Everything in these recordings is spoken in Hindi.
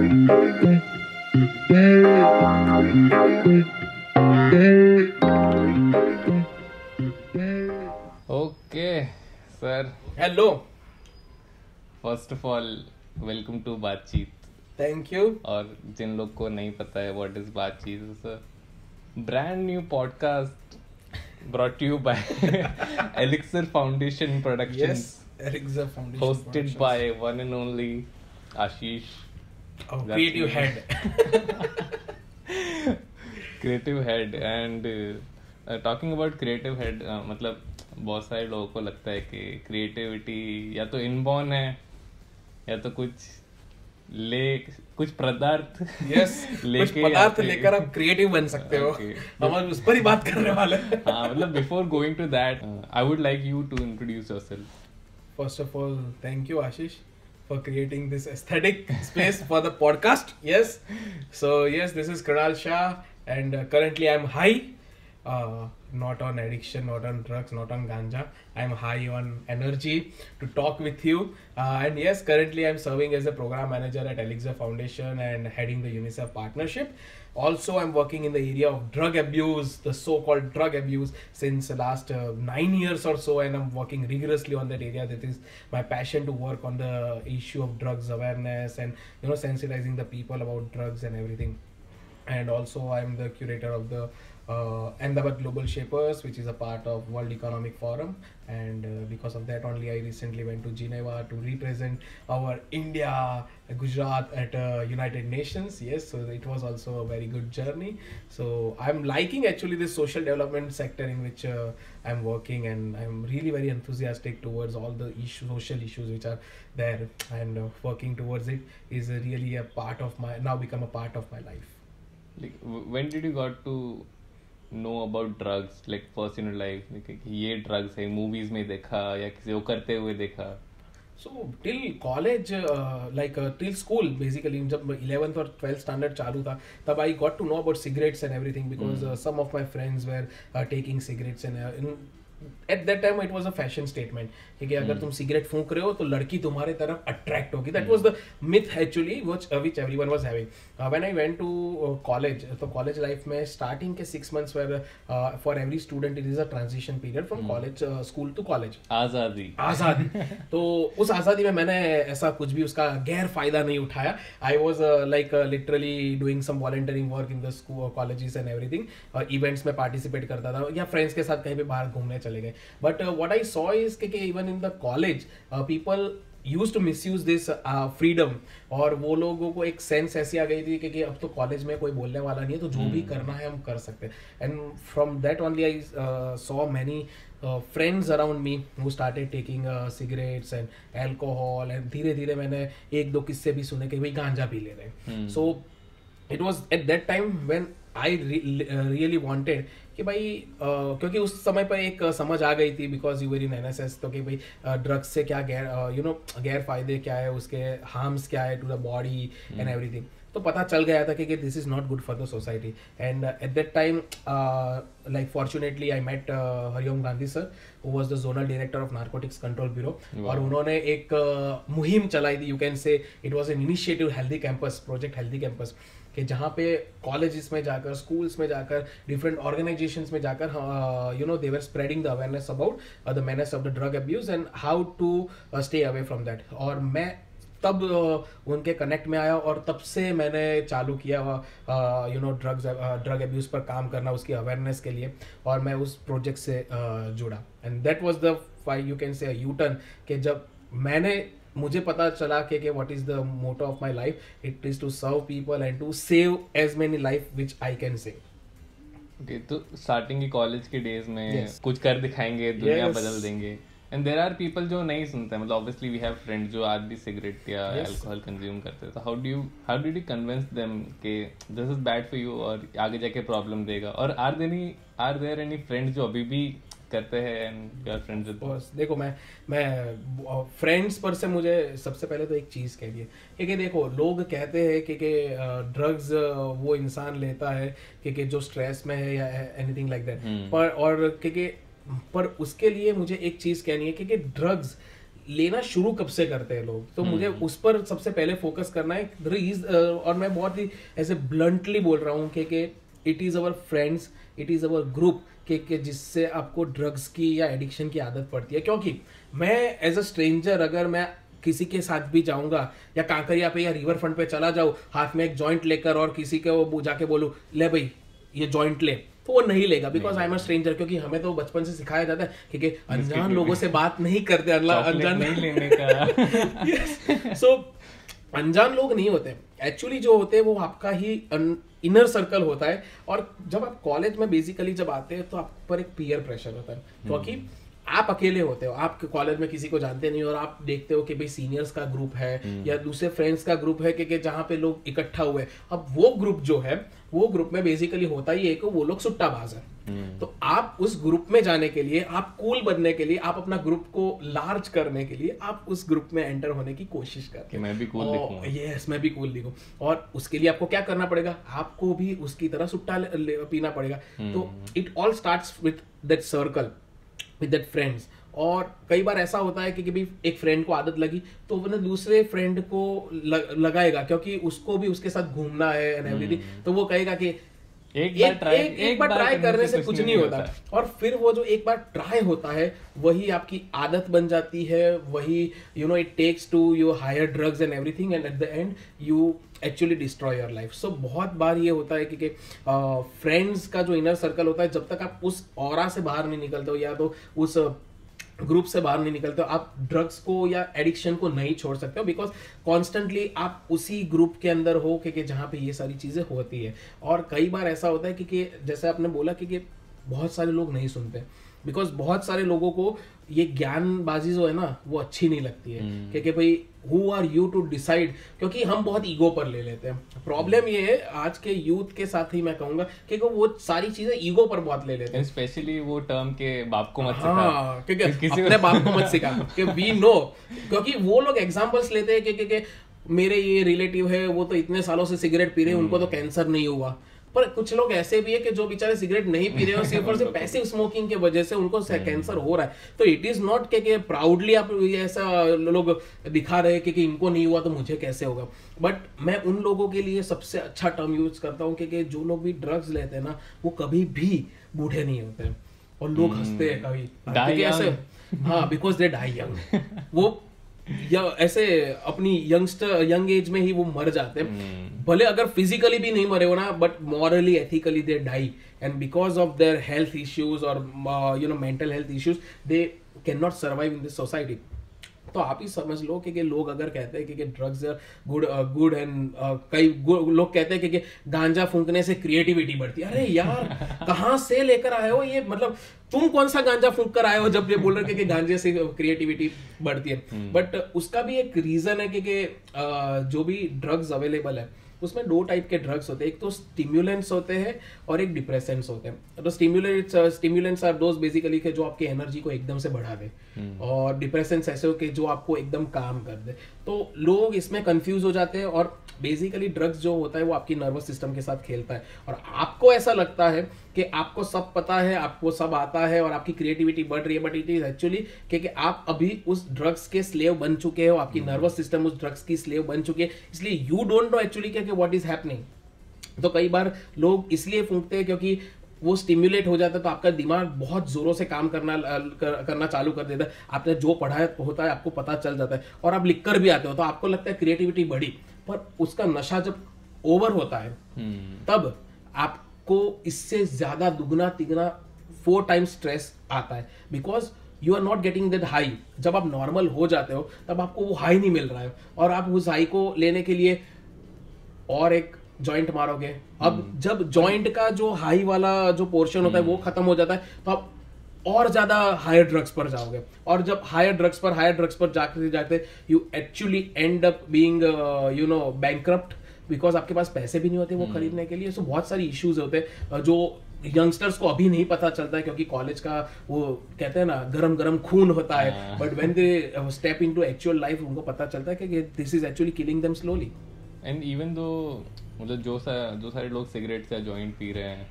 Okay sir, hello, first of all welcome to Baatcheet. Thank you. और जिन लोग को नहीं पता है what is Baatcheet, sir brand new podcast brought to you by Elixir Foundation Productions, Yes, Elixir Foundation hosted Productions. by one and only Ashish, Our That's creative me. head. creative head। and talking about creative head, मतलब बहुत सारे लोगों को लगता है कि क्रिएटिविटी या तो इनबॉर्न है या तो कुछ पदार्थ Yes, कुछ लेके पदार्थ आते- लेकर आप क्रिएटिव बन सकते हो। Okay. हम आज उस पर ही बात करने वाले हैं। हाँ, मतलब before going to that I would like you to introduce yourself. First of all, thank you, Ashish, for creating this aesthetic space for the podcast. Yes, so yes, this is Kunal Shah, and currently I'm high. Not on addiction, not on drugs, not on ganja. I'm high on energy to talk with you. And yes, currently I'm serving as a program manager at Elixir Foundation and heading the UNICEF partnership. Also, I'm working in the area of drug abuse, the so-called drug abuse, since the last 9 years or so, and I'm working rigorously on that area. That is my passion, to work on the issue of drugs awareness and sensitizing the people about drugs and everything. And also I'm the curator of the Ahmedabad Global Shapers, which is a part of World Economic Forum, and because of that only I recently went to Geneva to represent our India, Gujarat at United Nations. Yes, so it was also a very good journey. So I'm liking actually this social development sector in which I'm working, and I'm really very enthusiastic towards all the social issues which are there, and working towards it is really a part of my, now become a part of my life. Like, when did you got to know about drugs, like first in your life? Like, ये drugs है, movies में देखा या किसी को करते हुए देखा? So till college, till school basically, जब 11th और 12th standard चालू था, तब I got to know about cigarettes and everything, because some of my friends were taking cigarettes, and at that time it was a fashion statement कि अगर तुम सिगरेट फूंक रहे हो तो लड़की तुम्हारे तरफ अट्रैक्ट होगी. That was the myth actually which everyone was having. When I went to college, तो college life में starting के 6 months were for every student it is a transition period from college school to college. आजादी। तो उस आज़ादी में मैंने ऐसा कुछ भी उसका गैर फायदा नहीं उठाया. I was literally doing some volunteering work in the school, colleges and everything. Events में participate करता था या friends के साथ कहीं भी बाहर घूमने चले गए. But what I saw is कि even in the college people used to misuse this freedom, और वो लोगों को एक सेंस ऐसी आ गई थी कि अब तो कॉलेज में कोई बोलने वाला नहीं है, तो जो भी करना है हम कर सकते हैं. And from that only I saw many friends around me who started taking cigarettes and alcohol, and धीरे धीरे मैंने एक दो किस्से भी सुने कि भाई गांजा पी ले रहे हैं. So it was at that time when I really wanted कि भाई क्योंकि उस समय पर एक समझ आ गई थी, because you were in NSS, तो कि भाई ड्रग्स से क्या गैर फायदे क्या है, उसके हार्म्स क्या है to the body and everything. तो पता चल गया था कि this is not good for the society. And at that time like fortunately I met Hariom Gandhi sir, who was the zonal director of narcotics control bureau. और उन्होंने एक मुहिम चलाई थी, you can say it was an initiative, healthy campus project, healthy campus, कि जहाँ पे कॉलेजेस में जाकर, स्कूल्स में जाकर, डिफरेंट ऑर्गेनाइजेशंस में जाकर they were spreading the awareness about the menace of the drug abuse and how to stay away from that. और मैं तब उनके कनेक्ट में आया, और तब से मैंने चालू किया ड्रग अब्यूज़ पर काम करना, उसकी अवेयरनेस के लिए, और मैं उस प्रोजेक्ट से जुड़ा. And that was the you can say U turn, कि जब मुझे पता चला कि what is the motto of my life, it is to serve people and to save as many life which I can save. Okay, तो स्टार्टिंग की कॉलेज के डेज में कुछ कर दिखाएंगे, दुनिया बदल देंगे. एंड देयर आर पीपल जो नहीं सुनते, मतलब ऑब्वियसली वी हैव फ्रेंड्स जो आज भी सिगरेट या अल्कोहल कंज्यूम करते हैं. तो how did you convince them कि this is bad for you और आगे जाके प्रॉब्लम देगा? और आर देयर एनी फ्रेंड्स जो अभी भी करते हैं एंड योर फ्रेंड्स विद? देखो, मैं फ्रेंड्स पर से मुझे सबसे पहले तो एक चीज़ कहनी है कि देखो, लोग कहते हैं कि ड्रग्स वो इंसान लेता है कि जो स्ट्रेस में है या एनीथिंग लाइक दैट, पर उसके लिए मुझे एक चीज़ कहनी है कि ड्रग्स लेना शुरू कब से करते हैं लोग, तो मुझे उस पर सबसे पहले फोकस करना है। और मैं बहुत ही ऐसे ब्लंटली बोल रहा हूँ कि it is our friends, it is our group के जिससे आपको ड्रग्स की या एडिक्शन की आदत पड़ती है। क्योंकि मैं एज अ स्ट्रेंजर अगर मैं किसी के साथ भी जाऊंगा या कांकरिया पे या रिवर फ्रंट पे चला जाऊँ हाथ में एक जॉइंट लेकर और किसी को जाके बोलूँ ले भाई ये जॉइंट ले, तो वो नहीं लेगा, because I am a stranger. क्योंकि हमें तो बचपन से सिखाया जाता है क्योंकि अनजान लोगों से बात नहीं करते, अनजान नहीं लेने का। सो अनजान लोग नहीं होते एक्चुअली, जो होते हैं वो आपका ही इनर सर्कल होता है। और जब आप कॉलेज में बेसिकली जब आते हैं तो आप पर एक पीयर प्रेशर होता है, क्योंकि आप अकेले होते हो, आप कॉलेज में किसी को जानते नहीं और आप देखते हो कि भाई सीनियर्स का ग्रुप है या दूसरे फ्रेंड्स का ग्रुप है कि जहाँ पे लोग इकट्ठा हुए। अब वो ग्रुप जो है वो ग्रुप में बेसिकली होता ही है कि वो लोग सुट्टाबाज है। तो आप उस ग्रुप में जाने के लिए, आप कूल बनने के लिए, आप अपना ग्रुप को लार्ज करने के लिए आप उस ग्रुप में एंटर होने की कोशिश करते हैं। मैं भी कूल दिखूं। यस, मैं भी कूल दिखूं। और उसके लिए आपको क्या करना पड़ेगा, आपको भी उसकी तरह सुट्टा पीना पड़ेगा। तो it all starts with that circle, with that friends. और कई बार ऐसा होता है कि भाई एक फ्रेंड को आदत लगी तो वो दूसरे फ्रेंड को लगाएगा, क्योंकि उसको भी उसके साथ घूमना है एंड एवरीथिंग। तो वो कहेगा कि एक बार ट्राई करने से कुछ नहीं होता। और फिर वो जो एक बार ट्राई होता है वही आपकी आदत बन जाती है, वही it takes to you higher drugs and everything, and at the end you actually destroy your life. So बहुत बार ये होता है कि फ्रेंड्स का जो इनर सर्कल होता है, जब तक आप उस ऑरा से बाहर नहीं निकलते हो या तो उस ग्रुप से बाहर नहीं निकलते हो, आप ड्रग्स को या एडिक्शन को नहीं छोड़ सकते हो, बिकॉज कॉन्स्टेंटली आप उसी ग्रुप के अंदर हो कि जहाँ पे ये सारी चीज़ें होती है। और कई बार ऐसा होता है कि जैसे आपने बोला कि बहुत सारे लोग नहीं सुनते, बिकॉज बहुत सारे लोगों को ये ज्ञानबाजी जो है ना वो अच्छी नहीं लगती है कि भाई who are you to decide, क्योंकि हम बहुत ईगो पर ले लेते हैं। प्रॉब्लम ये है आज के यूथ के साथ ही मैं कहूंगा कि वो सारी चीजें ईगो पर बहुत ले लेते हैं। स्पेशली वो टर्म के बाप को मत सिखा। हाँ, क्योंकि अपने बाप को मत सिखा कि वी नो, क्योंकि वो लोग एग्जांपल्स लेते हैं कि मेरे ये रिलेटिव है वो तो इतने सालों से सिगरेट पी रहे हैं, उनको तो कैंसर नहीं हुआ। पर कुछ लोग ऐसे भी है कि जो बेचारे सिगरेट नहीं पी रहे हो, सिर्फ और सिर्फ पैसिव स्मोकिंग की वजह से उनको कैंसर हो रहा है। तो इट इज नॉट कि प्राउडली आप ऐसा लोग दिखा रहे हैं कि इनको नहीं हुआ तो मुझे कैसे होगा। बट मैं उन लोगों के लिए सबसे अच्छा टर्म यूज करता हूँ कि जो लोग भी ड्रग्स लेते हैं ना वो कभी भी बूढ़े नहीं होते हैं। और लोग हंसते हैं कभी ऐसे, हाँ, बिकॉज दे डाई यंग। वो या ऐसे अपनी यंग एज में ही वो मर जाते हैं, भले अगर फिजिकली भी नहीं मरे हो ना, but morally ethically they die, and because of their health issues और mental health issues they can not survive in this society. तो आप ही समझ लो कि लोग अगर कहते हैं कि ड्रग्स आर गुड एंड कई लोग कहते हैं कि गांजा फूंकने से क्रिएटिविटी बढ़ती है। अरे यार कहाँ से लेकर आए हो ये, मतलब तुम कौन सा गांजा फूंक कर आए हो जब ये बोल रहे कि गांजे से क्रिएटिविटी बढ़ती है। बट उसका भी एक रीजन है कि जो भी ड्रग्स अवेलेबल है उसमें दो टाइप के ड्रग्स होते हैं, एक तो स्टिम्युलेंट्स होते हैं और एक डिप्रेसेंट्स होते हैं। तो स्टिम्युलेंट्स आर दोज बेसिकली के जो आपकी एनर्जी को एकदम से बढ़ा दे, और डिप्रेसेंट्स ऐसे हो कि जो आपको एकदम काम कर दे। तो लोग इसमें कंफ्यूज हो जाते हैं, और बेसिकली ड्रग्स जो होता है वो आपकी नर्वस सिस्टम के साथ खेलता है, और आपको ऐसा लगता है कि आपको सब पता है, आपको सब आता है और आपकी क्रिएटिविटी बढ़ रही है, बट इट इज एक्चुअली कि आप अभी उस ड्रग्स के स्लेव बन चुके हो, आपकी नर्वस सिस्टम उस ड्रग्स की स्लेव बन चुकी है, इसलिए यू डोंट नो एक्चुअली कि व्हाट इज हैपनिंग। तो कई बार लोग इसलिए फूंकते हैं क्योंकि वो स्टिम्युलेट हो जाता है, तो आपका दिमाग बहुत जोरों से काम करना चालू कर देता है। आपने जो पढ़ा होता है आपको पता चल जाता है, और आप लिख कर भी आते हो तो आपको लगता है क्रिएटिविटी बढ़ी, पर उसका नशा जब ओवर होता है तब आपको इससे ज्यादा दुगना तिगना 4 टाइम्स स्ट्रेस आता है, because you are not getting that high. जब आप नॉर्मल हो जाते हो तब आपको वो हाई नहीं मिल रहा है, और आप उस हाई को लेने के लिए और एक जॉइंट मारोगे। अब जब जॉइंट का जो हाई वाला जो पोर्शन होता है वो खत्म हो जाता है, तो आप और ज्यादा हायर ड्रग्स पर जाओगे, और जब हायर ड्रग्स पर जाते जाते you actually and up being bankrupt, because आपके पास पैसे भी नहीं होते वो खरीदने के लिए। सो बहुत सारी इश्यूज होते हैं जो यंगस्टर्स को अभी नहीं पता चलता है, क्योंकि कॉलेज का वो कहते हैं ना गरम गरम खून होता है, but when they step into actual life उनको पता चलता है कि this is actually killing them slowly. And even though मतलब जो सारे लोग सिगरेट या जॉइंट पी रहे हैं,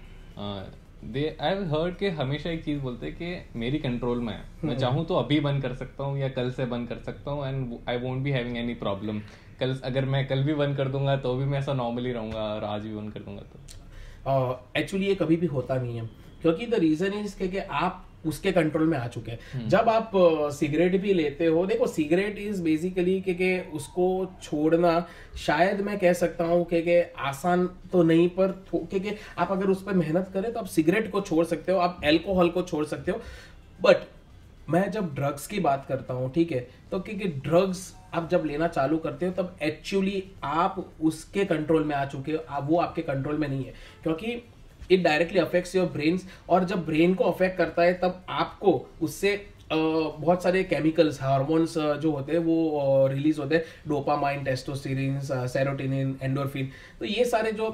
दे आई हर्ड के हमेशा एक चीज बोलते हैं कि मेरी कंट्रोल में है, मैं चाहूँ तो अभी बंद कर सकता हूँ या कल से बंद कर सकता हूँ, and I won't be having any problem. कल अगर मैं कल भी बंद कर दूंगा तो भी मैं ऐसा नॉर्मली रहूंगा, और आज भी बंद कर दूंगा तो एक्चुअली ये कभी भी होता नहीं है, क्योंकि द रीजन इज कि आप उसके कंट्रोल में आ चुके हैं। जब आप सिगरेट भी लेते हो, देखो सिगरेट इज बेसिकली कि उसको छोड़ना शायद मैं कह सकता हूँ कि आसान तो नहीं, पर क्योंकि आप अगर उस पर मेहनत करें तो आप सिगरेट को छोड़ सकते हो, आप अल्कोहल को छोड़ सकते हो। बट मैं जब ड्रग्स की बात करता हूँ, ठीक है, तो क्योंकि ड्रग्स आप जब लेना चालू करते हो तब एक्चुअली आप उसके कंट्रोल में आ चुके हो, वो आपके कंट्रोल में नहीं है, क्योंकि it directly affects your brains. और जब ब्रेन को अफेक्ट करता है तब आपको उससे बहुत सारे केमिकल्स, हार्मोन्स जो होते हैं वो रिलीज होते हैं, डोपामाइन, टेस्टोस्टेरोन, सेरोटोनिन, एंडोर्फिन। तो ये सारे जो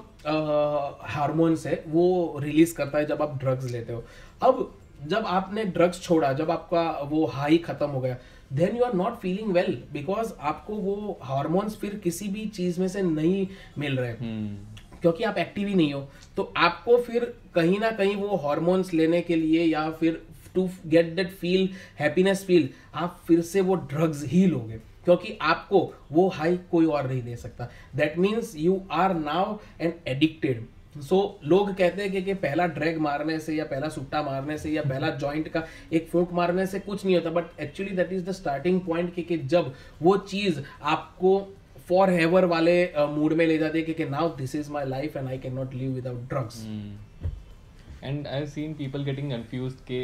हार्मोन्स है वो रिलीज करता है जब आप ड्रग्स लेते हो। अब जब आपने ड्रग्स छोड़ा, जब आपका वो हाई खत्म हो गया, then you are not feeling well, because आपको वो हार्मोन्स फिर किसी भी चीज में से नहीं मिल रहे, क्योंकि आप एक्टिव ही नहीं हो। तो आपको फिर कहीं ना कहीं वो हार्मोन्स लेने के लिए या फिर to get that feel, happiness feel, आप फिर से वो ड्रग्स ही लोगे, क्योंकि आपको वो हाई कोई और नहीं दे सकता। That means you are now an addicted. So लोग कहते हैं कि पहला ड्रैग मारने से या पहला सुट्टा मारने से या पहला जॉइंट का एक फूंक मारने से कुछ नहीं होता, but actually that is the starting point कि जब वो चीज आपको फॉर एवर वाले मूड में ले जाती है कि now this is my life and I can not live without drugs. And I have seen people getting confused के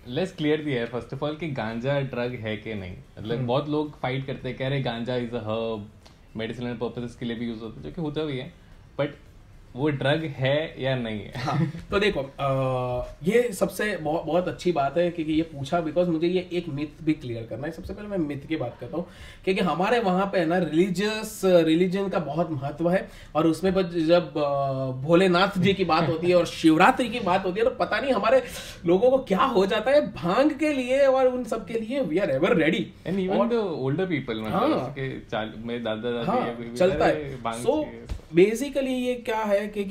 लेट्स क्लियर दी है फर्स्ट ऑफ ऑल कि गांजा ड्रग है कि नहीं। मतलब बहुत लोग फाइट करते हैं, कह रहे गांजा is a herb, medicinal purposes के लिए भी यूज होता है, जो कि होता भी है, बट वो ड्रग है या नहीं है। हाँ, तो देखो ये सबसे बहुत अच्छी बात है कि ये पूछा, बिकॉज मुझे ये एक मिथ भी क्लियर करना है। सबसे पहले मैं मिथ की बात करता हूँ, क्योंकि हमारे वहाँ पे है ना रिलीजन का बहुत महत्व है, और उसमें जब भोलेनाथ जी की बात होती है और शिवरात्रि की बात होती है तो पता नहीं हमारे लोगों को क्या हो जाता है भांग के लिए और उन सब के लिए। We are ever ready, and even the older people, मतलब के मेरे दादा दादी चलता है। सो बेसिकली ये क्या है कि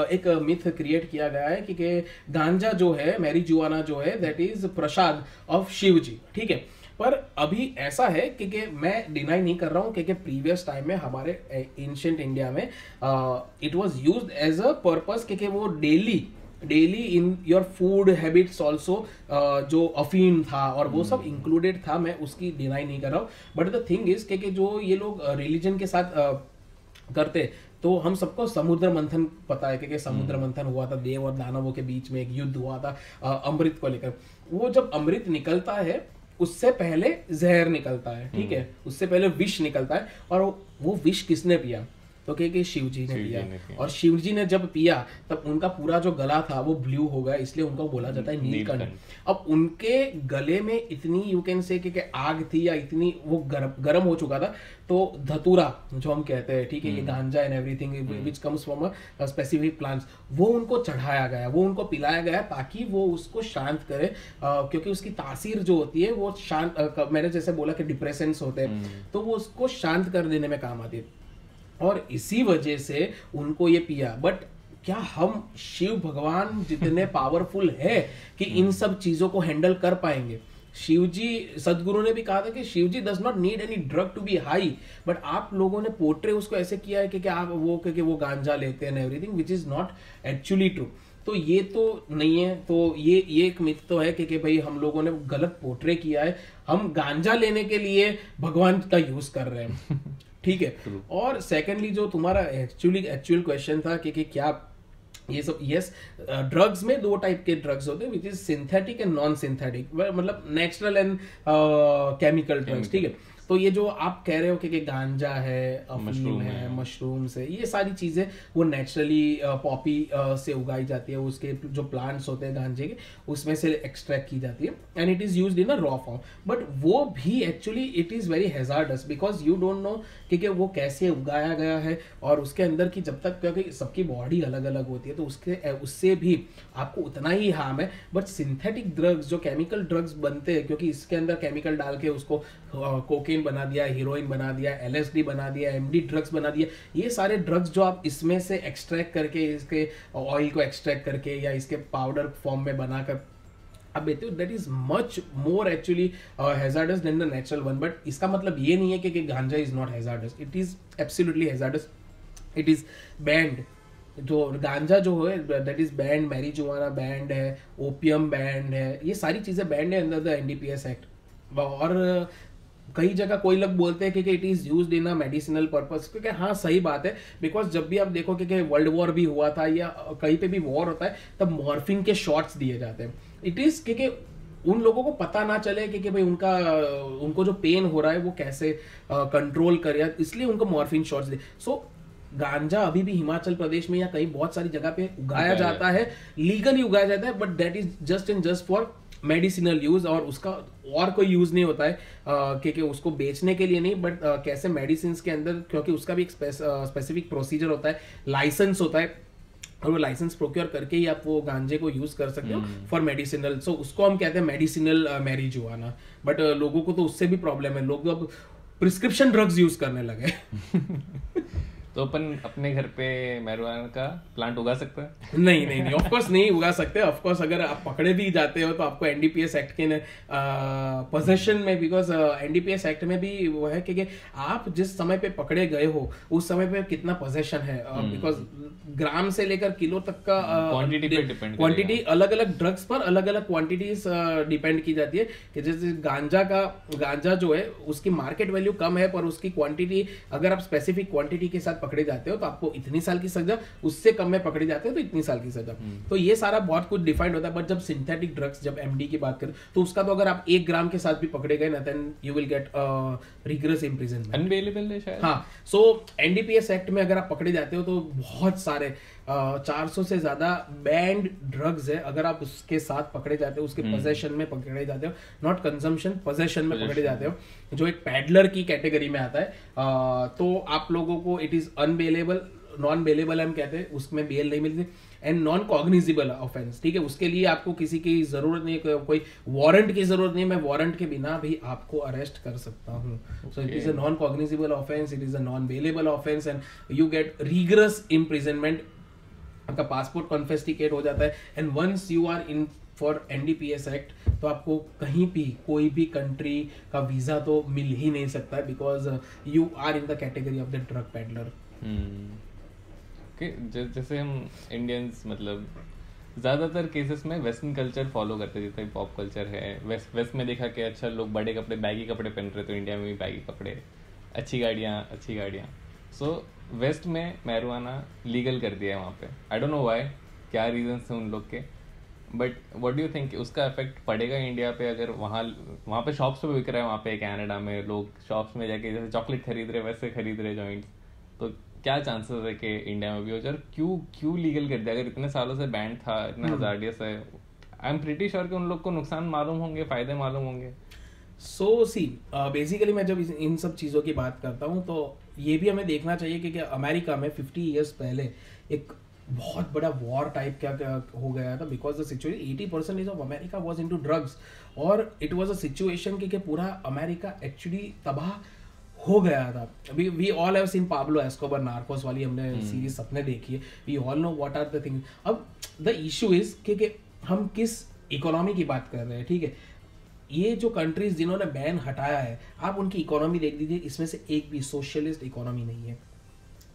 एक मिथ क्रिएट किया गया है कि गांजा जो है, मैरिजुआना जो है, that is prasad of Shiv ji, ठीक है। पर अभी ऐसा है कि मैं डिनाई नहीं कर रहा हूं कि प्रीवियस टाइम में हमारे एंशिएंट इंडिया में it was used as a purpose कि वो daily in your food habits also जो अफीम था और वो सब इंक्लूडेड था, मैं उसकी डिनाई नहीं कर रहा हूँ। बट द थिंग इज कि जो ये लोग रिलीजन के साथ करते, तो हम सबको समुद्र मंथन पता है कि समुद्र मंथन हुआ था, देव और दानवों के बीच में एक युद्ध हुआ था अमृत को लेकर। वो जब अमृत निकलता है उससे पहले जहर निकलता है, ठीक है, उससे पहले विष निकलता है, और वो विष किसने पिया? तो कि शिव जी ने पिया। और शिव जी ने जब पिया तब उनका पूरा जो गला था वो ब्लू हो गया, इसलिए उनको बोला जाता है नीलकंठ। अब उनके गले में इतनी यू कैन से कि आग थी या इतनी वो गर्म हो चुका था, तो धतूरा जो हम कहते हैं, ठीक है, ये गांजा and everything which comes from a specific plants, वो उनको चढ़ाया गया, वो उनको पिलाया गया ताकि वो उसको शांत करे, क्योंकि उसकी तासीर जो होती है वो शांत, मैंने जैसे बोला कि डिप्रेशंस होते हैं, तो वो उसको शांत कर देने में काम आती है, और इसी वजह से उनको ये पिया। बट क्या हम शिव भगवान जितने पावरफुल है कि इन सब चीजों को हैंडल कर पाएंगे? शिव जी, सदगुरु ने भी कहा था कि Shiv ji does not need any drug to be high, but आप लोगों ने पोर्ट्रे उसको ऐसे किया है कि आप वो गांजा लेते हैं everything, which is not actually true. तो ये तो नहीं है, तो ये एक मिथ तो है कि भाई हम लोगों ने गलत पोर्ट्रे किया है, हम गांजा लेने के लिए भगवान का यूज कर रहे हैं, ठीक है। और सेकेंडली जो तुम्हारा एक्चुअल क्वेश्चन था कि क्या ये सब, यस, ड्रग्स में दो टाइप के ड्रग्स होते हैं, which is synthetic and non synthetic, मतलब नेचुरल एंड केमिकल ड्रग्स, ठीक है। तो ये जो आप कह रहे हो कि गांजा है, अफीम है, मशरूम्स है, ये सारी चीजें वो नेचुरली पॉपी से उगाई जाती है, उसके जो प्लांट्स होते हैं गांजे के उसमें से एक्सट्रैक्ट की जाती है, and it is used in a raw form. But वो भी actually it is very hazards, because you don't know कि वो कैसे उगाया गया है, और उसके अंदर की जब तक, क्योंकि सबकी बॉडी अलग अलग होती है, तो उससे भी आपको उतना ही हार्म है। बट सिंथेटिक ड्रग्स, जो केमिकल ड्रग्स बनते हैं, क्योंकि इसके अंदर केमिकल डाल के उसको कोकेन कोकेन बना दिया, हीरोइन बना दिया, LSD बना दिया, MD ड्रग्स बना दिया। ये सारे ड्रग्स जो आप इसमें से एक्सट्रैक्ट करके, इसके ऑयल को एक्सट्रैक्ट करके या इसके पाउडर फॉर्म में बनाकर आप देते हो, that is much more actually hazardous than the natural one. But इसका मतलब ये नहीं है कि गांजा is not hazardous, it is absolutely hazardous, it is banned. जो गांजा जो है that is banned, marijuana banned है, ओपियम बैंड है, ये सारी चीजें बैंड है अंडर द NDPS एक्ट। और कई जगह कोई लोग बोलते हैं कि it is used in a medicinal purpose, क्योंकि हाँ सही बात है, बिकॉज जब भी आप देखो कि वर्ल्ड वॉर भी हुआ था या कहीं पे भी वॉर होता है तब मॉर्फिन के शॉट्स दिए जाते हैं। इट इज क्योंकि उन लोगों को पता ना चले कि भाई उनको जो पेन हो रहा है वो कैसे कंट्रोल करे, इसलिए उनको मॉर्फिन शॉट्स दे। सो गांजा अभी भी हिमाचल प्रदेश में या कहीं बहुत सारी जगह पे उगाया जाता है, लीगली उगाया जाता है, but that is just and just for medicinal use, और उसका और कोई यूज नहीं होता है क्योंकि उसको बेचने के लिए नहीं, बट कैसे मेडिसिन के अंदर, क्योंकि उसका भी एक स्पेसिफिक प्रोसीजर होता है, लाइसेंस होता है, और वो लाइसेंस प्रोक्योर करके ही आप वो गांजे को यूज कर सकते हो फॉर मेडिसिनल। सो उसको हम कहते हैं मेडिसिनल मैरिजुआना। बट लोगों को तो उससे भी प्रॉब्लम है, लोग अब प्रिस्क्रिप्शन ड्रग्स यूज करने लगे। तो अपन अपने घर पे मैरिजुआना का प्लांट उगा सकते हैं? नहीं ऑफ कोर्स नहीं उगा सकते। ऑफ कोर्स अगर आप पकड़े भी जाते हो तो आपको NDPS एक्ट के पोजेशन में, बिकॉज NDPS एक्ट में भी वो है कि आप जिस समय पे पकड़े गए हो उस समय पे कितना पोजेशन है, बिकॉज ग्राम से लेकर किलो तक का क्वांटिटी अलग अलग ड्रग्स पर अलग अलग क्वांटिटीज डिपेंड की जाती है। कि जैसे गांजा जो है उसकी मार्केट वैल्यू कम है, पर उसकी क्वांटिटी अगर आप स्पेसिफिक क्वांटिटी के साथ पकड़े जाते हो तो आपको इतनी साल की सजा, उससे कम में पकड़े जाते हो तो इतनी साल की सजा। तो ये सारा बहुत कुछ डिफाइंड होता है। बट जब सिंथेटिक ड्रग्स, जब MD की बात करें तो उसका तो अगर आप 1 ग्राम के साथ भी पकड़े गए ना, then you will get rigorous imprisonment, unbailable है शायद। हाँ, सो NDPS एक्ट में अगर आप पकड़े जाते हो तो बहुत सारे 400 से ज्यादा बैंड ड्रग्स है, अगर आप उसके साथ पकड़े जाते हो, उसके पोजेशन में पकड़े जाते हो, नॉट कंजम्पशन, पोजेशन में पकड़े जाते हो, जो एक पैडलर की कैटेगरी में आता है, तो आप लोगों को इट इज अनबेलेबल, नॉन बेलेबल हम कहते हैं, उसमें बेल नहीं मिलती, एंड नॉन कॉग्निजिबल ऑफेंस। ठीक है, उसके लिए आपको किसी की जरूरत नहीं, कोई वारंट की जरूरत नहीं, मैं वारंट के बिना भी आपको अरेस्ट कर सकता हूँ। So it is a non cognizable offence, it is a non bailable offence, and you get rigorous imprisonment, आपका पासपोर्ट कॉन्फिस्केट हो जाता है, and once you are in for NDPS act तो आपको कहीं भी कोई भी कंट्री का वीजा तो मिल ही नहीं सकता है, because you are in the category of the drug peddler. जैसे हम इंडियंस मतलब ज़्यादातर केसेस में वेस्टर्न कल्चर फॉलो करते, जैसे पॉप कल्चर है, वेस्ट में देखा कि अच्छा लोग बड़े कपड़े, बैगी कपड़े पहन रहे, तो इंडिया में भी बैगी कपड़े, अच्छी गाड़ियाँ। सो वेस्ट में मैरिजुआना लीगल कर दिया है वहाँ पे। आई डोंट नो व्हाई, क्या रीजंस हैं उन लोग के, but what do you think उसका इफेक्ट पड़ेगा इंडिया पे? अगर वहाँ पे शॉप्स पे बिक रहा है, वहाँ पे कनाडा में लोग शॉप्स में जाके जैसे चॉकलेट खरीद रहे वैसे खरीद रहे जॉइंट्स, तो क्या चांसेस है कि इंडिया में भी हो जाए? क्यों लीगल कर दिया? अगर इतने सालों से बैंड था, इतना हजार्डियस है, आई एम प्रीटी श्योर कि उन लोग को नुकसान मालूम होंगे, फायदे मालूम होंगे। सो सी बेसिकली मैं जब इन सब चीज़ों की बात करता हूँ तो ये भी हमें देखना चाहिए कि अमेरिका में 50 ईयर्स पहले एक बहुत बड़ा वॉर टाइप क्या हो गया था, because the situation 80% of America was into drugs, और इट वाज अ सिचुएशन कि पूरा अमेरिका एक्चुअली तबाह हो गया था। We all have seen Pablo Escobar, Narcos वाली हमने सीरीज सबने देखी है, we all know what are the things. अब द इशू इज कि हम किस इकोनॉमी की बात कर रहे हैं। ठीक है, ये जो कंट्रीज जिन्होंने बैन हटाया है, आप उनकी इकोनॉमी देख लीजिए, इसमें से एक भी सोशलिस्ट इकोनॉमी नहीं है,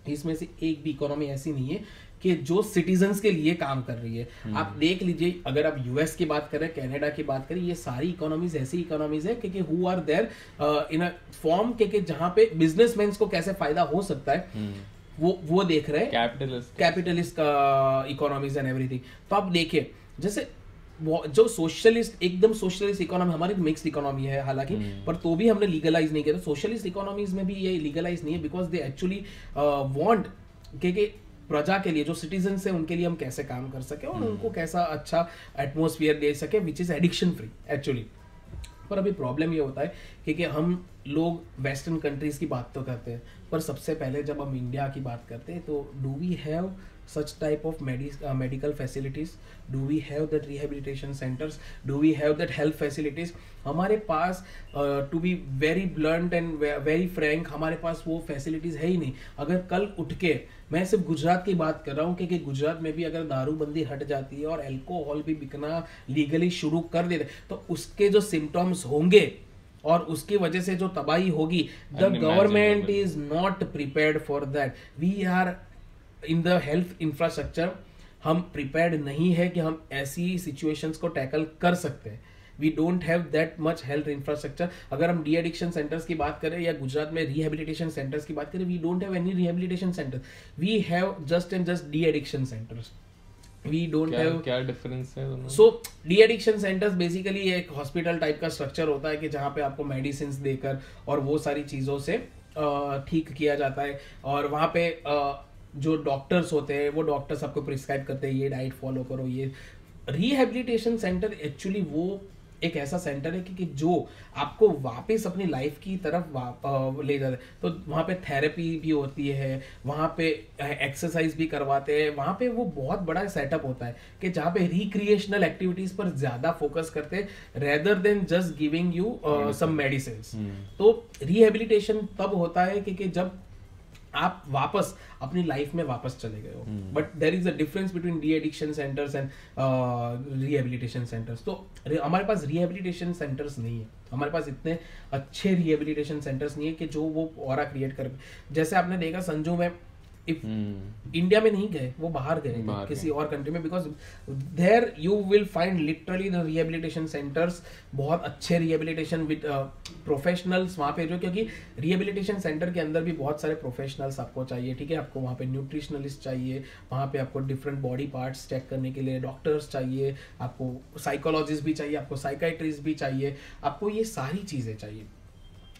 इसमें से एक भी इकोनॉमी ऐसी नहीं है कि जो सिटीजन्स के लिए काम कर रही है। आप देख लीजिए, अगर आप US की बात करें, कनाडा की बात करें, ये सारी इकोनॉमीज ऐसी इकोनॉमीज है कि who are there in a form के जहां पे बिजनेसमैन को कैसे फायदा हो सकता है, वो देख रहे हैं, कैपिटलिस्ट का इकोनॉमीज एंड एवरीथिंग। तो आप देखिए, जैसे जो सोशलिस्ट, एकदम सोशलिस्ट इकोनॉमी, हमारी मिक्स्ड इकोनॉमी है हालांकि, पर तो भी हमने लीगलाइज नहीं किया। तो सोशलिस्ट इकोनॉमीज में भी ये लीगलाइज नहीं है, बिकॉज दे एक्चुअली वांट कि प्रजा के लिए, जो सिटीजन है उनके लिए हम कैसे काम कर सके और उनको कैसा अच्छा एटमोसफियर दे सके which is addiction free actually. पर अभी प्रॉब्लम ये होता है कि हम लोग वेस्टर्न कंट्रीज की बात तो करते हैं, पर सबसे पहले जब हम इंडिया की बात करते हैं तो do we have such type of medical facilities? Do we have that rehabilitation centers? Do we have that health facilities? हमारे पास to be very blunt and very frank, हमारे पास वो facilities है ही नहीं. अगर कल उठ के, मैं सिर्फ गुजरात की बात कर रहा हूँ कि गुजरात में भी अगर दारूबंदी हट जाती है और अल्कोहल भी बिकना लीगली शुरू कर देते तो उसके जो सिम्टम्स होंगे और उसकी वजह से जो तबाही होगी, the government is not prepared for that. We are in the health infrastructure, हम प्रिपेयर्ड नहीं है कि हम ऐसी सिचुएशंस को टैकल कर सकते हैं. We don't have that much health infrastructure. अगर हम डी एडिक्शन सेंटर्स की बात करें या गुजरात में रिहेबिलिटेशन सेंटर्स की बात करें, we don't have any rehabilitation centre. We have just and just de addiction centres. We don't have. क्या डिफरेंस है दोनों? So de addiction centres basically एक हॉस्पिटल टाइप का स्ट्रक्चर होता है कि जहाँ पे आपको मेडिसिन देकर और वो सारी चीज़ों से ठीक किया जाता है. और वहाँ पे जो डॉक्टर्स होते हैं वो डॉक्टर्स आपको प्रिस्क्राइब करते हैं ये डाइट फॉलो करो. ये रिहेबिलिटेशन सेंटर एक्चुअली वो एक ऐसा सेंटर है कि जो आपको वापस अपनी लाइफ की तरफ ले जाता है. तो वहाँ पे थेरेपी भी होती है, वहाँ पे एक्सरसाइज भी करवाते हैं, वहाँ पे वो बहुत बड़ा सेटअप होता है कि जहाँ पे रिक्रिएशनल एक्टिविटीज पर ज्यादा फोकस करते हैं rather than just giving you some medicine. तो रिहेबिलिटेशन तब होता है कि जब आप वापस अपनी लाइफ में वापस चले गए हो. But there is a difference between de addiction centres and rehabilitation centres. तो हमारे पास रिहेबिलिटेशन सेंटर्स नहीं है, हमारे पास इतने अच्छे रिहेबिलिटेशन सेंटर्स नहीं है कि जो वो ऑरा क्रिएट कर. जैसे आपने देखा संजू में, इंडिया में नहीं गए, वो बाहर गए किसी और कंट्री में, because there you will find literally the rehabilitation centres, बहुत अच्छे रिहेबिलिटेशन विद प्रोफेशनल्स वहाँ पे जो, क्योंकि रिहेबिलिटेशन सेंटर के अंदर भी बहुत सारे प्रोफेशनल्स आपको चाहिए. ठीक है, आपको वहाँ पे न्यूट्रिशनलिस्ट चाहिए, वहाँ पे आपको डिफरेंट बॉडी पार्ट्स चेक करने के लिए डॉक्टर्स चाहिए, आपको साइकोलॉजिस्ट भी चाहिए, आपको साइकाइट्रिस्ट भी चाहिए, आपको ये सारी चीज़ें चाहिए.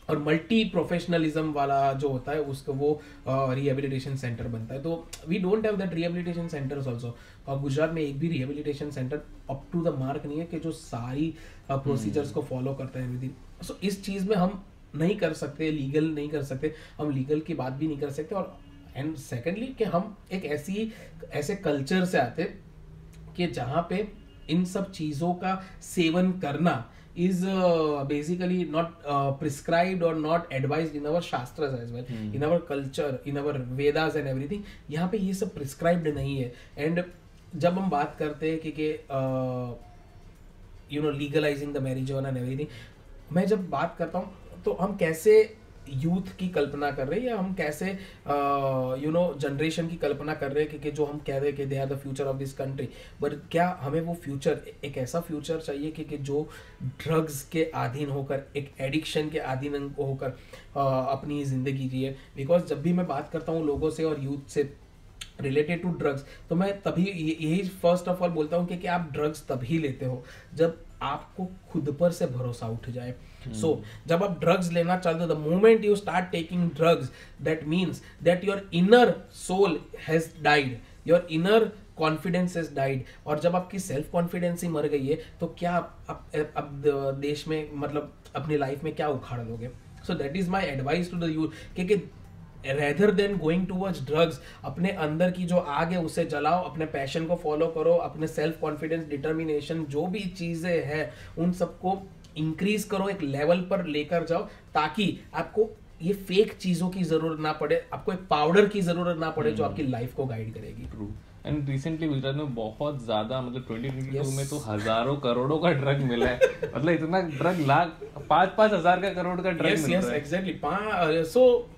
और मल्टी प्रोफेशनलिज्म वाला जो होता है उसको वो रिहेबिलिटेशन सेंटर बनता है. तो we don't have that rehabilitation centres also. और गुजरात में एक भी rehabilitation centre up to the mark नहीं है कि जो सारी प्रोसीजर्स को फॉलो करता है एवरीथिंग. सो इस चीज़ में हम नहीं कर सकते, लीगल नहीं कर सकते, हम लीगल की बात भी नहीं कर सकते. और एंड सेकेंडली कि हम एक ऐसे कल्चर से आते कि जहाँ पे इन सब चीज़ों का सेवन करना is basically not prescribed or not advised in our shastras as well, in our culture, in our Vedas and everything. यहाँ पे ये सब prescribed नहीं है. And जब हम बात करते हैं कि you know legalizing the marijuana and everything, मैं जब बात करता हूँ तो हम कैसे यूथ की कल्पना कर रहे हैं या हम कैसे यू नो जनरेशन की कल्पना कर रहे हैं कि जो हम कह रहे हैं कि they are the future of this country. But क्या हमें वो फ्यूचर, एक ऐसा फ्यूचर चाहिए कि जो ड्रग्स के अधीन होकर, एक एडिक्शन के अधीन होकर अपनी ज़िंदगी जिए. बिकॉज जब भी मैं बात करता हूँ लोगों से और यूथ से रिलेटेड टू ड्रग्स, तो मैं तभी यही फर्स्ट ऑफ ऑल बोलता हूँ कि आप ड्रग्स तभी लेते हो जब आपको खुद पर से भरोसा उठ जाए. So, जब आप ड्रग्स लेना चाहते हो, the moment you start taking drugs, that means that your inner soul has died, your inner confidence has died. और जब आपकी सेल्फ कॉन्फिडेंस ही मर गई है तो क्या आप देश में, मतलब अपनी लाइफ में क्या उखाड़ लोगे. So that is my advice to the youth, क्योंकि rather than going towards drugs, अपने अंदर की जो आग है उसे जलाओ, अपने पैशन को फॉलो करो, अपने सेल्फ कॉन्फिडेंस, डिटर्मिनेशन, जो भी चीज़ें हैं उन सबको इंक्रीज करो, एक लेवल पर लेकर जाओ, ताकि आपको ये फेक चीज़ों की ज़रूरत ना पड़े, आपको एक पाउडर की ज़रूरत ना पड़े जो आपकी लाइफ को गाइड करेगी. ट्रू. एंड रिसेंटली गुजरात में बहुत ज्यादा, मतलब 2022 में तो हजारों करोड़ों का ड्रग मिला है. मतलब इतना ड्रग, लाख 5-5 हजार का करोड़ का ड्रग मिल रहा है. एग्जैक्टली. सो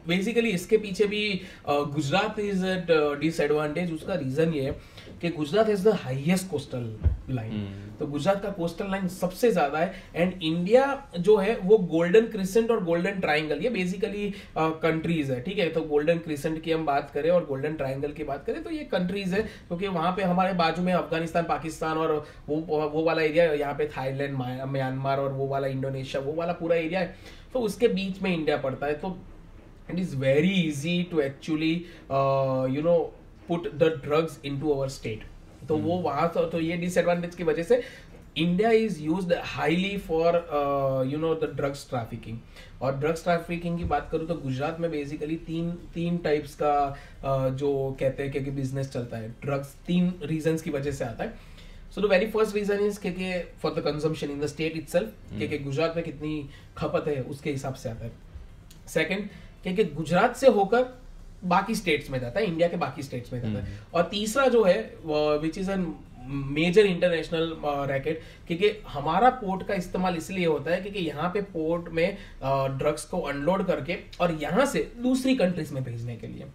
बेसिकली इसके पीछे भी गुजरात इज एट डिसएडवांटेज. उसका रीजन ये है कि Gujarat is the highest coastal line. तो गुजरात का कोस्टल लाइन सबसे ज्यादा है. एंड इंडिया जो है वो गोल्डन क्रिसेंट और गोल्डन ट्राइंगल, ये बेसिकली कंट्रीज है. ठीक है, तो गोल्डन क्रिसेंट की हम बात करें और गोल्डन ट्राइंगल की बात करें तो ये कंट्रीज है, क्योंकि वहां पे हमारे बाजू में अफगानिस्तान, पाकिस्तान और वो वाला एरिया, यहाँ पे थाईलैंड, म्यांमार और वो वाला इंडोनेशिया, वो वाला पूरा एरिया है. तो उसके बीच में इंडिया पड़ता है. तो it is very easy to actually you know put the drugs into our state. तो वो वहाँ तो ये डिसएडवांटेज की वजह से India is used highly for the drugs trafficking. और ड्रग्स ट्रैफिकिंग की बात करूँ तो गुजरात में बेसिकली तीन टाइप्स का जो कहते हैं कि बिजनेस चलता है. ड्रग्स 3 रीजंस की वजह से आता है. So the very first reason is कि for the consumption in the state itself, कि गुजरात में कितनी खपत है उसके हिसाब से आता है. सेकंड कि गुजरात से होकर बाकी स्टेट्स में जाता है, इंडिया के बाकी स्टेट्स में जाता है. और तीसरा जो है which is an major international racket, क्योंकि हमारा पोर्ट का इस्तेमाल इसलिए होता है क्योंकि यहाँ पे पोर्ट में ड्रग्स को अनलोड करके और यहाँ से दूसरी कंट्रीज में भेजने के लिए,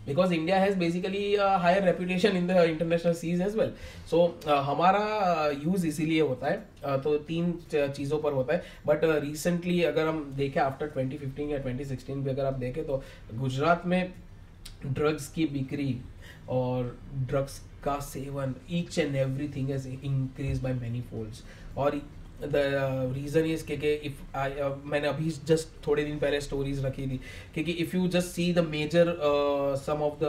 because India has basically higher reputation in the international seas as well. So हमारा यूज इसीलिए होता है. तो 3 चीज़ों पर होता है. बट रिसेंटली अगर हम देखें आफ्टर 2015 या 2016 भी अगर आप देखें तो गुजरात में ड्रग्स की बिक्री और ड्रग्स का seven, each and everything has increase by many folds. और द रीजन इज कि इफ मैंने अभी जस्ट थोड़े दिन पहले स्टोरीज रखी थी कि if you just see the major some of the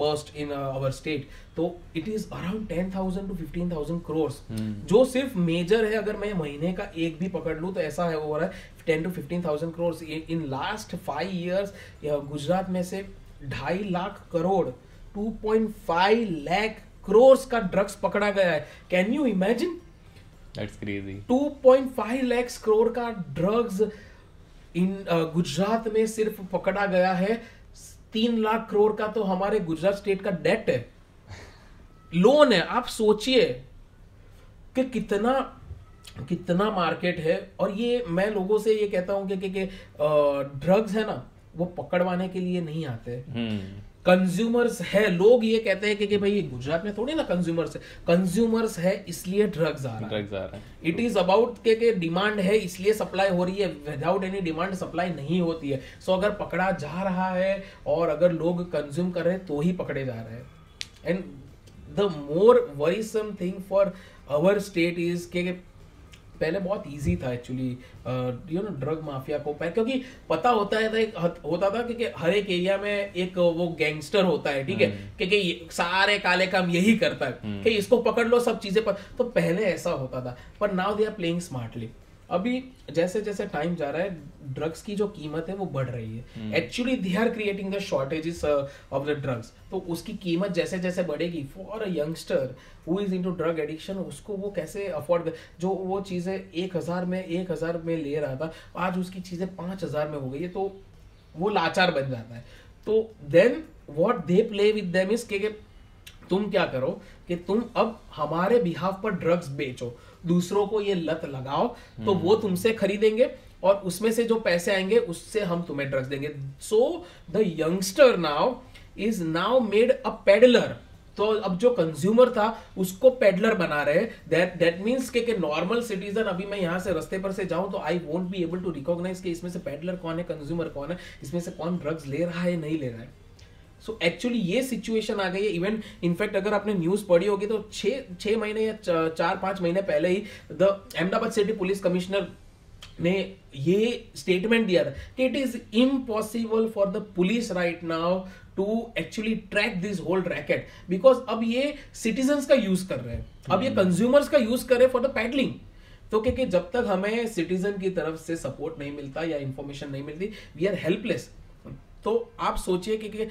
burst in our state, तो it is around 10,000 to 15,000 crores. जो सिर्फ मेजर है, अगर मैं महीने का एक भी पकड़ लूँ तो ऐसा है हो रहा है 10 to 15,000 crores. In last 5 years Gujarat में से 2.5 लाख करोड़ 2.5 lakh crores का ड्रग्स पकड़ा गया है. Can you imagine? That's crazy. 2.5 lakhs crore का ड्रग्स इन गुजरात में सिर्फ पकड़ा गया है. 3 लाख करोड़ का तो हमारे गुजरात स्टेट का डेट है, लोन है. आप सोचिए कि कितना मार्केट है. और ये मैं लोगों से ये कहता हूं कि ड्रग्स है ना, वो पकड़वाने के लिए नहीं आते. कंज्यूमर्स है. लोग ये कहते हैं कि भाई गुजरात में थोड़ी ना कंज्यूमर्स है इसलिए ड्रग्स आ रहा है. इट इज अबाउट के डिमांड है इसलिए सप्लाई हो रही है. विदाउट एनी डिमांड सप्लाई नहीं होती है. सो अगर पकड़ा जा रहा है और अगर लोग कंज्यूम कर रहे हैं तो ही पकड़े जा रहे हैं. And the more worrisome thing for our state is के पहले बहुत इजी था एक्चुअली ड्रग माफिया को, क्योंकि पता होता था कि हर एक एरिया में एक वो गैंगस्टर होता है, ठीक है, क्योंकि सारे काले काम यही करता है कि इसको पकड़ लो, सब चीजें पर. तो पहले ऐसा होता था. पर now they are playing smartly. अभी जैसे जैसे टाइम जा रहा है ड्रग्स की जो कीमत है वो बढ़ रही है. Actually they are creating the shortages of the drugs. तो उसकी कीमत जैसे जैसे बढ़ेगी for a youngster who is into drug addiction, उसको वो कैसे अफोर्ड, जो वो चीजें 1,000 में ले रहा था आज उसकी चीजें 5,000 में हो गई है, तो वो लाचार बन जाता है. तो then what they play with them is कि तुम क्या करो कि तुम अब हमारे बिहाफ पर ड्रग्स बेचो, दूसरों को ये लत लगाओ, तो वो तुमसे खरीदेंगे और उसमें से जो पैसे आएंगे उससे हम तुम्हें ड्रग्स देंगे. So the youngster now is now made a peddler. तो अब जो कंज्यूमर था उसको पेडलर बना रहे. दैट मीन्स के नॉर्मल सिटीजन, अभी मैं यहाँ से रास्ते पर से जाऊं तो I won't be able to recognise कि इसमें से पेडलर कौन है, कंज्यूमर कौन है, इसमें से कौन ड्रग्स ले रहा है नहीं ले रहा है. सो एक्चुअली ये सिचुएशन आ गई है. इवन इनफैक्ट अगर आपने न्यूज पढ़ी होगी तो 6 महीने या 4-5 महीने पहले ही the Ahmedabad city police commissioner ने ये स्टेटमेंट दिया था कि it is impossible for the police right now to actually track this whole racket, because अब ये सिटीजन्स का यूज कर रहे हैं, अब ये कंज्यूमर्स का यूज कर रहे हैं फॉर द पैडलिंग. तो क्योंकि जब तक हमें सिटीजन की तरफ से सपोर्ट नहीं मिलता या इंफॉर्मेशन नहीं मिलती, वी आर हेल्पलेस. तो आप सोचिए कि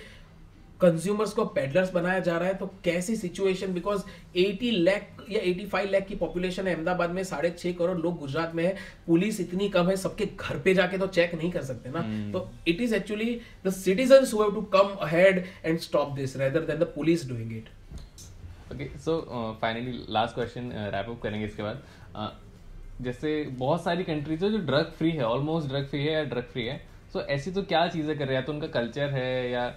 कंज्यूमर्स को पेडलर्स बनाया जा रहा है, तो कैसी सिचुएशन, बिकॉज 80 लाख या 85 लाख की पॉपुलेशन है अहमदाबाद में, 6.5 करोड़ लोग गुजरात में है, पुलिस इतनी कम है, सबके घर पे जाके तो चेक नहीं कर सकते ना. तो it is actually the citizens who have to come ahead and stop this rather than the police doing it. Okay, so finally last question wrap up करेंगे इसके बाद. जैसे बहुत सारी कंट्रीज है जो ड्रग फ्री है, ऑलमोस्ट ड्रग फ्री है या ड्रग फ्री है, सो ऐसी तो क्या चीजें कर रहे हैं, तो उनका कल्चर है, या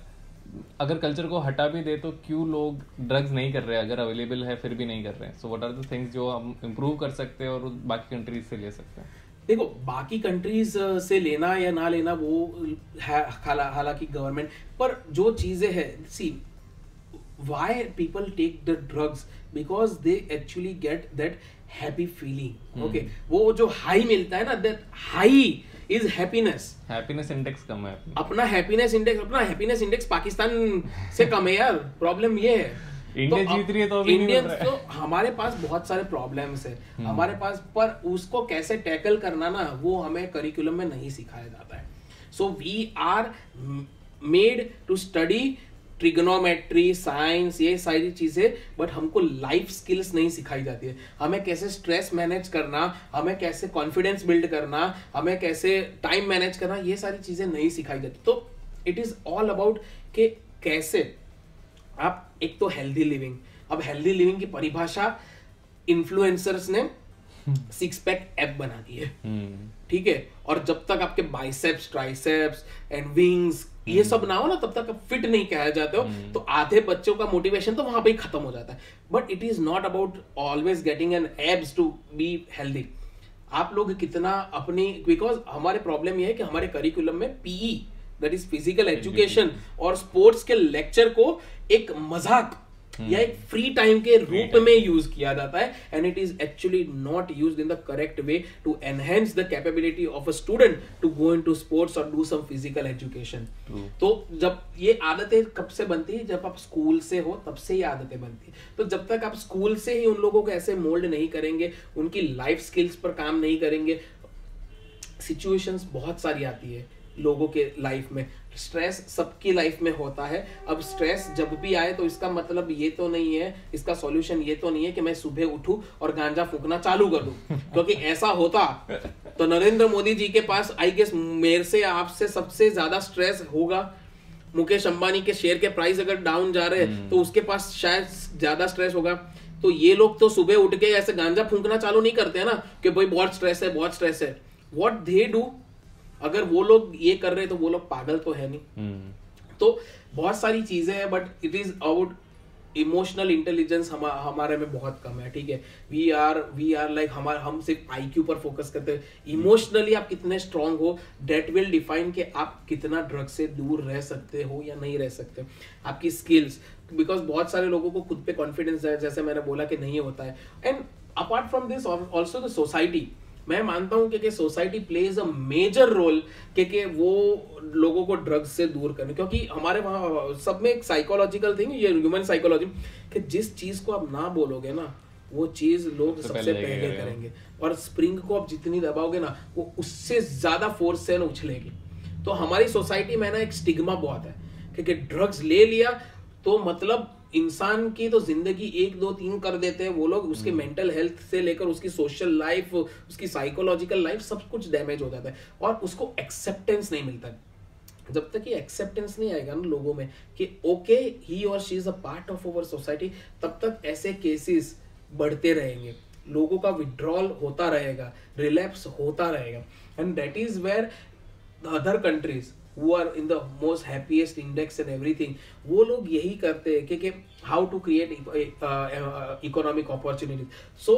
अगर कल्चर को हटा भी दे तो क्यों लोग ड्रग्स नहीं कर रहे हैं, अगर अवेलेबल है फिर भी नहीं कर रहे हैं. So what are the things जो हम इम्प्रूव कर सकते हैं और बाकी कंट्रीज से ले सकते हैं. देखो, बाकी कंट्रीज से लेना या ना लेना वो हालांकि गवर्नमेंट पर जो चीजें हैं, see why people take the drugs, because they actually get that happy feeling. Okay, वो जो हाई मिलता है ना, that high is happiness index कम है. अपना हैप्पीनेस इंडेक्स पाकिस्तान से कम है यार. प्रॉब्लम ये है इंडिया जीत रही है तो अभी नहीं मिल रहा है। तो हमारे पास बहुत सारे प्रॉब्लम्स है हमारे पास, पर उसको कैसे टैकल करना ना, वो हमें करिकुलम में नहीं सिखाया जाता है। So we are made to study trigonometry, science, ये सारी चीजें, बट हमको लाइफ स्किल्स नहीं सिखाई जाती है। हमें कैसे स्ट्रेस मैनेज करना, हमें कैसे कॉन्फिडेंस बिल्ड करना, हमें कैसे टाइम मैनेज करना, ये सारी चीजें नहीं सिखाई जाती। तो इट इज ऑल अबाउट कि कैसे आप, एक तो हेल्दी लिविंग, अब हेल्दी लिविंग की परिभाषा इन्फ्लुएंसर्स ने 6 पैक ऐप बना दी है, ठीक है, और जब तक आपके बाइसेप्स, ट्राइसेप्स एंड विंग्स ये सब ना हो ना, तब तक आप फिट नहीं कहा जाते हो। तो आधे बच्चों का मोटिवेशन तो वहां पे ही खत्म हो जाता है। But it is not about always getting an abs to be healthy. आप लोग कितना अपनी, बिकॉज हमारे प्रॉब्लम ये है कि हमारे करिकुलम में PE, that is physical education, और स्पोर्ट्स के लेक्चर को एक मजाक या एक फ्री टाइम के रूप में यूज किया जाता है, and it is actually not used in the correct way to enhance the capability of a student to go into sports और डू सम फिजिकल एजुकेशन। तो जब ये आदतें कब से बनती है, जब आप स्कूल से हो तब से ये आदतें बनती है। तो जब तक आप स्कूल से ही उन लोगों को ऐसे मोल्ड नहीं करेंगे, उनकी लाइफ स्किल्स पर काम नहीं करेंगे, सिचुएशंस बहुत सारी आती है लोगों के लाइफ में। स्ट्रेस सबकी लाइफ में होता है। अब स्ट्रेस जब भी आए तो इसका मतलब ये तो नहीं है, इसका सॉल्यूशन ये तो नहीं है कि मैं सुबह उठूं और गांजा फूंकना चालू कर दूं, क्योंकि ऐसा होता तो नरेंद्र मोदी जी के पास आई गेस मेरे से आपसे सबसे ज्यादा स्ट्रेस होगा। मुकेश अंबानी के शेयर के प्राइस अगर डाउन जा रहे हैं तो उसके पास शायद ज्यादा स्ट्रेस होगा। तो ये लोग तो सुबह उठ के ऐसे गांजा फूंकना चालू नहीं करते हैं ना कि भाई बहुत स्ट्रेस है, बहुत स्ट्रेस है। व्हाट दे डू, अगर वो लोग ये कर रहे हैं तो वो लोग पागल तो है नहीं। तो बहुत सारी चीजें हैं, but it is about emotional intelligence हमारे में बहुत कम है, ठीक है। वी आर लाइक हम सिर्फ आईक्यू पर फोकस करते हैं। इमोशनली आप कितने स्ट्रांग हो, डेट विल डिफाइन कि आप कितना ड्रग से दूर रह सकते हो या नहीं रह सकते। आपकी स्किल्स, बिकॉज बहुत सारे लोगों को खुद पे कॉन्फिडेंस है, जैसे मैंने बोला कि नहीं होता है। And apart from this also the society, मैं मानता हूं कि society plays a major role कि वो लोगों को ड्रग्स से दूर करने, क्योंकि हमारे वहां सब में एक साइकोलॉजिकल थिंग, ये ह्यूमन साइकोलॉजी, कि जिस चीज को आप ना बोलोगे ना वो चीज लोग सबसे पहले करेंगे, और स्प्रिंग को आप जितनी दबाओगे ना वो उससे ज्यादा फोर्स से ना उछलेगी। तो हमारी सोसाइटी में ना एक स्टिग्मा बहुत है कि ड्रग्स ले लिया तो मतलब इंसान की तो जिंदगी 1 2 3 कर देते हैं वो लोग, उसके मेंटल हेल्थ से लेकर उसकी सोशल लाइफ, उसकी साइकोलॉजिकल लाइफ, सब कुछ डैमेज हो जाता है, और उसको एक्सेप्टेंस नहीं मिलता है। जब तक ये एक्सेप्टेंस नहीं आएगा ना लोगों में कि ओके ही और she is a part of our society, तब तक ऐसे केसेस बढ़ते रहेंगे, लोगों का विड्रॉल होता रहेगा, रिलैप्स होता रहेगा। And that is where the other countries who are in the most happiest index and everything, वो लोग यही करते हैं कि how to create economic opportunities. So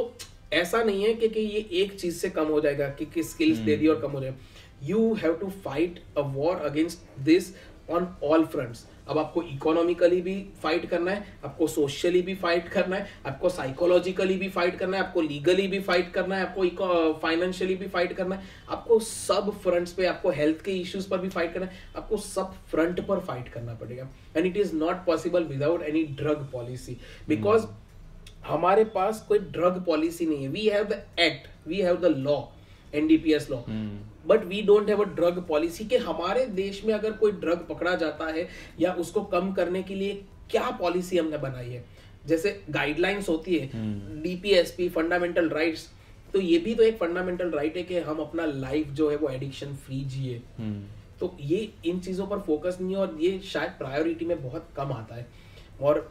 ऐसा नहीं है कि ये एक चीज से कम हो जाएगा कि स्किल्स दे दी और कम हो जाएगा। You have to fight a war against this on all fronts. अब आपको इकोनॉमिकली भी फाइट करना है, आपको सोशली भी फाइट करना है, आपको साइकोलॉजिकली भी फाइट करना है, आपको लीगली भी फाइट करना है, आपको फाइनेंशियली भी फाइट करना है, आपको सब फ्रंट्स पे, आपको हेल्थ के इश्यूज पर भी फाइट करना है, आपको सब फ्रंट पर फाइट करना पड़ेगा। And it is not possible without any drug policy, because हमारे पास कोई ड्रग पॉलिसी नहीं है। We have the act, we have the law, NDPS law, but we don't have a drug policy कि हमारे देश में अगर कोई ड्रग पकड़ा जाता है या उसको कम करने के लिए क्या पॉलिसी हमने बनाई है। जैसे गाइडलाइंस होती है, DPSP, फंडामेंटल राइट्स, तो ये भी तो एक फंडामेंटल राइट है कि हम अपना लाइफ जो है वो एडिक्शन फ्री जिए। तो ये इन चीजों पर फोकस नहीं है, और ये शायद प्रायोरिटी में बहुत कम आता है। और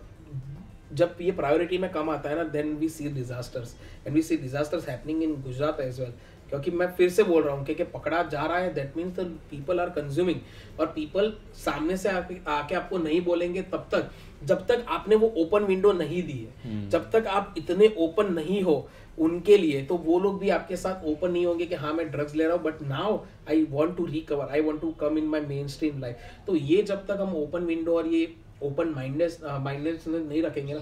जब ये प्रायोरिटी में कम आता है ना, then we see disasters, and we see disasters happening in Gujarat as well. क्योंकि मैं फिर से बोल रहा हूँ कि पकड़ा जा रहा है, that means the people are consuming, और पीपल सामने से आके आपको नहीं बोलेंगे तब तक जब तक आपने वो ओपन विंडो नहीं दी है। जब तक आप इतने ओपन नहीं हो उनके लिए, तो वो लोग भी आपके साथ ओपन नहीं होंगे कि हाँ मैं ड्रग्स ले रहा हूँ, but now I want to recover, I want to come in my mainstream life. तो ये जब तक हम ओपन विंडो और ये ओपन माइंडनेस नहीं रखेंगे ना,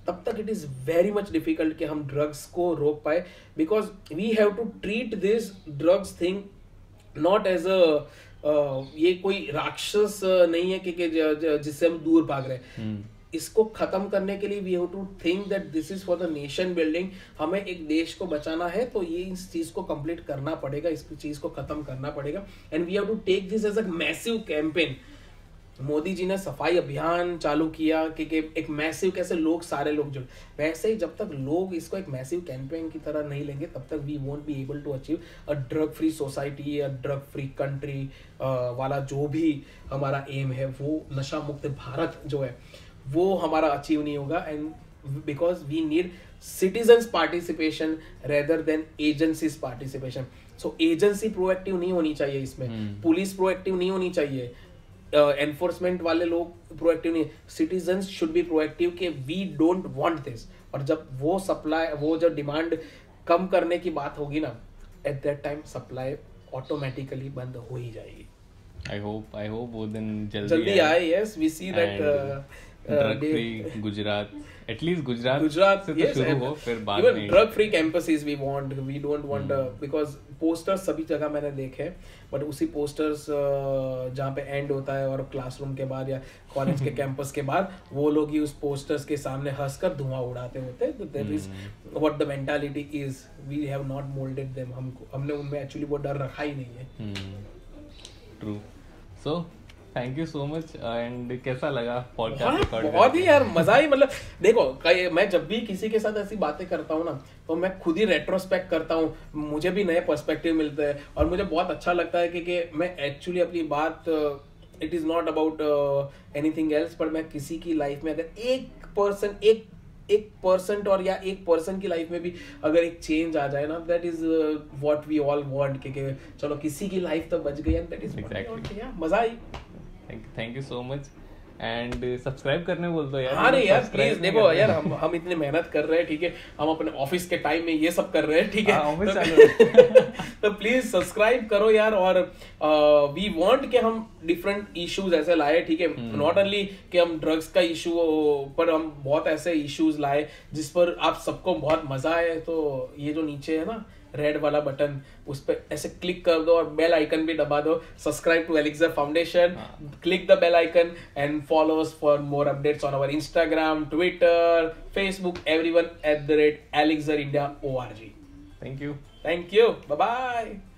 तब तक it is very much difficult कि हम ड्रग्स को रोक पाए, because we have to treat this drugs thing not as a ये कोई राक्षस नहीं है कि जिससे हम दूर भाग रहे हैं। इसको खत्म करने के लिए we have to think that this is for the nation building. हमें एक देश को बचाना है तो ये इस चीज को कंप्लीट करना पड़ेगा, इस चीज को खत्म करना पड़ेगा and we have to take this as a massive campaign. Modi ji ने सफाई अभियान चालू किया कि एक मैसिव कैसे लोग सारे लोग जुड़, वैसे ही जब तक लोग इसको एक मैसिव कैंपेन की तरह नहीं लेंगे तब तक we won't be able to achieve a drug free society, a drug free country वाला जो भी हमारा एम है, वो नशा मुक्त भारत जो है वो हमारा अचीव नहीं होगा। And because we need citizens participation rather than agencies participation. So agency proactive नहीं होनी चाहिए इसमें, पुलिस प्रोएक्टिव नहीं होनी चाहिए, एनफोर्समेंट वाले लोग प्रोएक्टिव नहीं, सिटीजन्स शुड बी प्रोएक्टिव कि वी डोंट वांट दिस। और जब वो सप्लाई, वो जो डिमांड कम करने की बात होगी ना, eight that time supply automatically बंद हो ही जाएगी। आई होप वो दिन जल्दी आए। Yes, we see that drug free Gujarat, at least Gujarat से तो शुरू हो, फिर बाद में drug free campuses we want, we don't want, because posters सभी जगह मैंने देखे, बट उसी पोस्टर्स जहाँ पे एंड होता है और क्लासरूम के बाद या कॉलेज के कैंपस के बाद वो लोग ही उस पोस्टर्स के सामने हंसकर धुआं उड़ाते होते हैं। That is what the mentality is, we have not moulded them, हमने उनमें एक्चुअली वो डर रखा ही नहीं है। True. So thank you so much. And कैसा लगा पॉडकास्ट रिकॉर्ड? बहुत ही यार मजा ही, मतलब देखो मैं जब भी किसी के साथ ऐसी बातें करता हूँ ना तो मैं खुद ही रेट्रोस्पेक्ट करता हूँ, मुझे भी नए पर्सपेक्टिव मिलते हैं और मुझे बहुत अच्छा लगता है कि मैं एक्चुअली अपनी बात, it is not about anything else, पर मैं किसी की लाइफ में अगर एक परसेंट और या एक पर्सन की लाइफ में भी अगर एक चेंज आ जाए ना, that is what we all want कि चलो किसी की लाइफ तो बच गई, एंड दैट इज एग्जैक्टली मजा आई। Thank you so much. And subscribe करने बोल दो यार। हाँ यार प्लीज, देखो यार हम इतनी मेहनत कर रहे हैं, ठीक है, हम अपने ऑफिस के टाइम में ये सब कर रहे हैं, ठीक है, ऑफिस चालू तो प्लीज सब्सक्राइब करो यार। और वी वांट कि हम डिफरेंट इश्यूज ऐसे लाए, ठीक है, नॉट ओनली कि हम ड्रग्स का इशू पर, हम बहुत ऐसे इश्यूज लाए जिस पर आप सबको बहुत मजा आए। तो ये जो नीचे है ना रेड वाला बटन, उस पर ऐसे क्लिक कर दो और बेल आइकन भी दबा दो, subscribe to Elixir Foundation, click the bell icon and follow us for more updates on our Instagram, Twitter, Facebook, everyone @ElixirIndia.org। Thank you, bye bye.